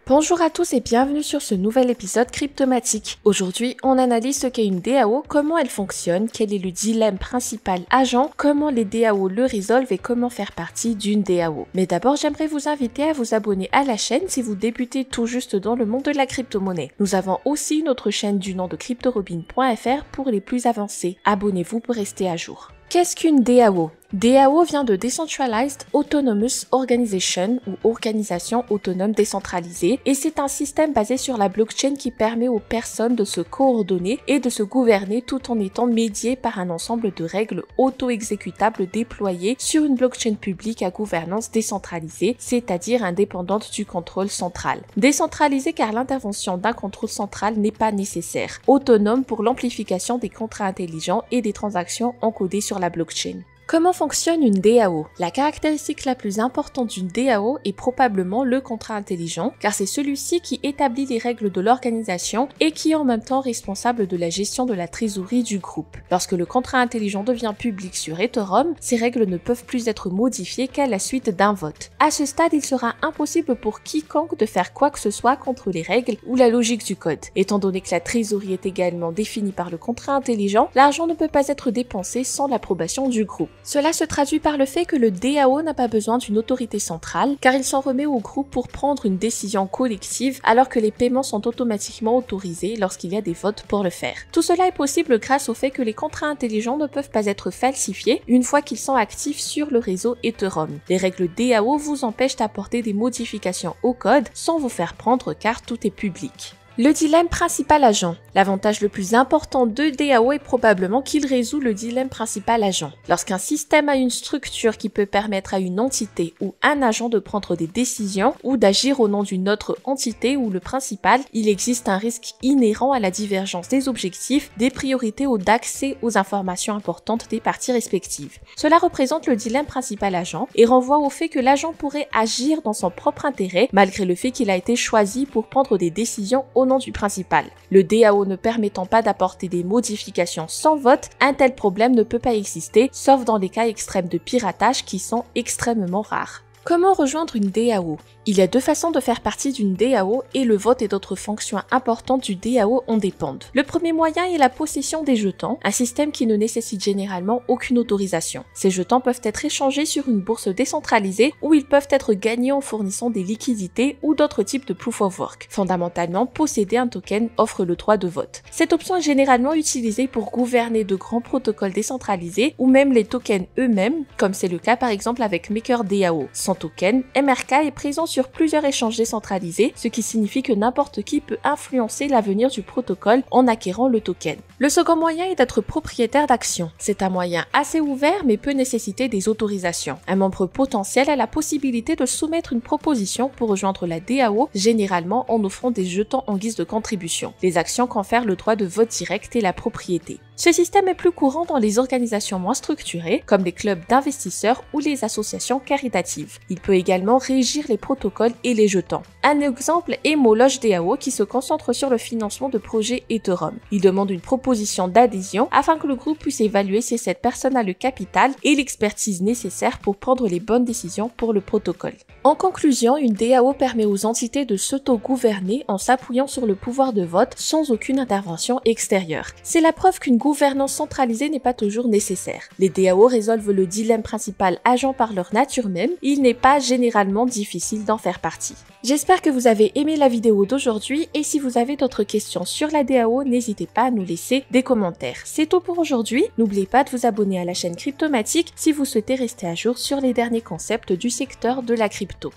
Bonjour à tous et bienvenue sur ce nouvel épisode Cryptomatique. Aujourd'hui, on analyse ce qu'est une DAO, comment elle fonctionne, quel est le dilemme principal agent, comment les DAO le résolvent et comment faire partie d'une DAO. Mais d'abord, j'aimerais vous inviter à vous abonner à la chaîne si vous débutez tout juste dans le monde de la crypto-monnaie. Nous avons aussi une autre chaîne du nom de CryptoRobin.fr pour les plus avancés. Abonnez-vous pour rester à jour. Qu'est-ce qu'une DAO? DAO vient de Decentralized Autonomous Organization ou organisation autonome décentralisée et c'est un système basé sur la blockchain qui permet aux personnes de se coordonner et de se gouverner tout en étant médiées par un ensemble de règles auto-exécutables déployées sur une blockchain publique à gouvernance décentralisée, c'est-à-dire indépendante du contrôle central. Décentralisée car l'intervention d'un contrôle central n'est pas nécessaire. Autonome pour l'amplification des contrats intelligents et des transactions encodées sur la blockchain. Comment fonctionne une DAO? La caractéristique la plus importante d'une DAO est probablement le contrat intelligent, car c'est celui-ci qui établit les règles de l'organisation et qui est en même temps responsable de la gestion de la trésorerie du groupe. Lorsque le contrat intelligent devient public sur Ethereum, ces règles ne peuvent plus être modifiées qu'à la suite d'un vote. À ce stade, il sera impossible pour quiconque de faire quoi que ce soit contre les règles ou la logique du code. Étant donné que la trésorerie est également définie par le contrat intelligent, l'argent ne peut pas être dépensé sans l'approbation du groupe. Cela se traduit par le fait que le DAO n'a pas besoin d'une autorité centrale car il s'en remet au groupe pour prendre une décision collective alors que les paiements sont automatiquement autorisés lorsqu'il y a des votes pour le faire. Tout cela est possible grâce au fait que les contrats intelligents ne peuvent pas être falsifiés une fois qu'ils sont actifs sur le réseau Ethereum. Les règles DAO vous empêchent d'apporter des modifications au code sans vous faire prendre car tout est public. Le dilemme principal agent. L'avantage le plus important de DAO est probablement qu'il résout le dilemme principal agent. Lorsqu'un système a une structure qui peut permettre à une entité ou un agent de prendre des décisions ou d'agir au nom d'une autre entité ou le principal, il existe un risque inhérent à la divergence des objectifs, des priorités ou d'accès aux informations importantes des parties respectives. Cela représente le dilemme principal agent et renvoie au fait que l'agent pourrait agir dans son propre intérêt malgré le fait qu'il a été choisi pour prendre des décisions au nom du principal. Le DAO ne permettant pas d'apporter des modifications sans vote, un tel problème ne peut pas exister, sauf dans les cas extrêmes de piratage qui sont extrêmement rares. Comment rejoindre une DAO? Il y a deux façons de faire partie d'une DAO et le vote et d'autres fonctions importantes du DAO en dépendent. Le premier moyen est la possession des jetons, un système qui ne nécessite généralement aucune autorisation. Ces jetons peuvent être échangés sur une bourse décentralisée ou ils peuvent être gagnés en fournissant des liquidités ou d'autres types de proof of work. Fondamentalement, posséder un token offre le droit de vote. Cette option est généralement utilisée pour gouverner de grands protocoles décentralisés ou même les tokens eux-mêmes, comme c'est le cas par exemple avec MakerDAO. Son token, MRK, est présent sur plusieurs échanges décentralisés, ce qui signifie que n'importe qui peut influencer l'avenir du protocole en acquérant le token. Le second moyen est d'être propriétaire d'actions. C'est un moyen assez ouvert mais peut nécessiter des autorisations. Un membre potentiel a la possibilité de soumettre une proposition pour rejoindre la DAO, généralement en offrant des jetons en guise de contribution. Les actions confèrent le droit de vote direct et la propriété. Ce système est plus courant dans les organisations moins structurées, comme les clubs d'investisseurs ou les associations caritatives. Il peut également régir les protocoles et les jetons. Un exemple est Moloch DAO qui se concentre sur le financement de projets Ethereum. Il demande une proposition d'adhésion afin que le groupe puisse évaluer si cette personne a le capital et l'expertise nécessaire pour prendre les bonnes décisions pour le protocole. En conclusion, une DAO permet aux entités de s'auto-gouverner en s'appuyant sur le pouvoir de vote sans aucune intervention extérieure. C'est la preuve qu'une gouvernance centralisée n'est pas toujours nécessaire. Les DAO résolvent le dilemme principal agent par leur nature même, il n'est pas généralement difficile d'en faire partie. J'espère que vous avez aimé la vidéo d'aujourd'hui et si vous avez d'autres questions sur la DAO, n'hésitez pas à nous laisser des commentaires. C'est tout pour aujourd'hui, n'oubliez pas de vous abonner à la chaîne Cryptomatique si vous souhaitez rester à jour sur les derniers concepts du secteur de la crypto.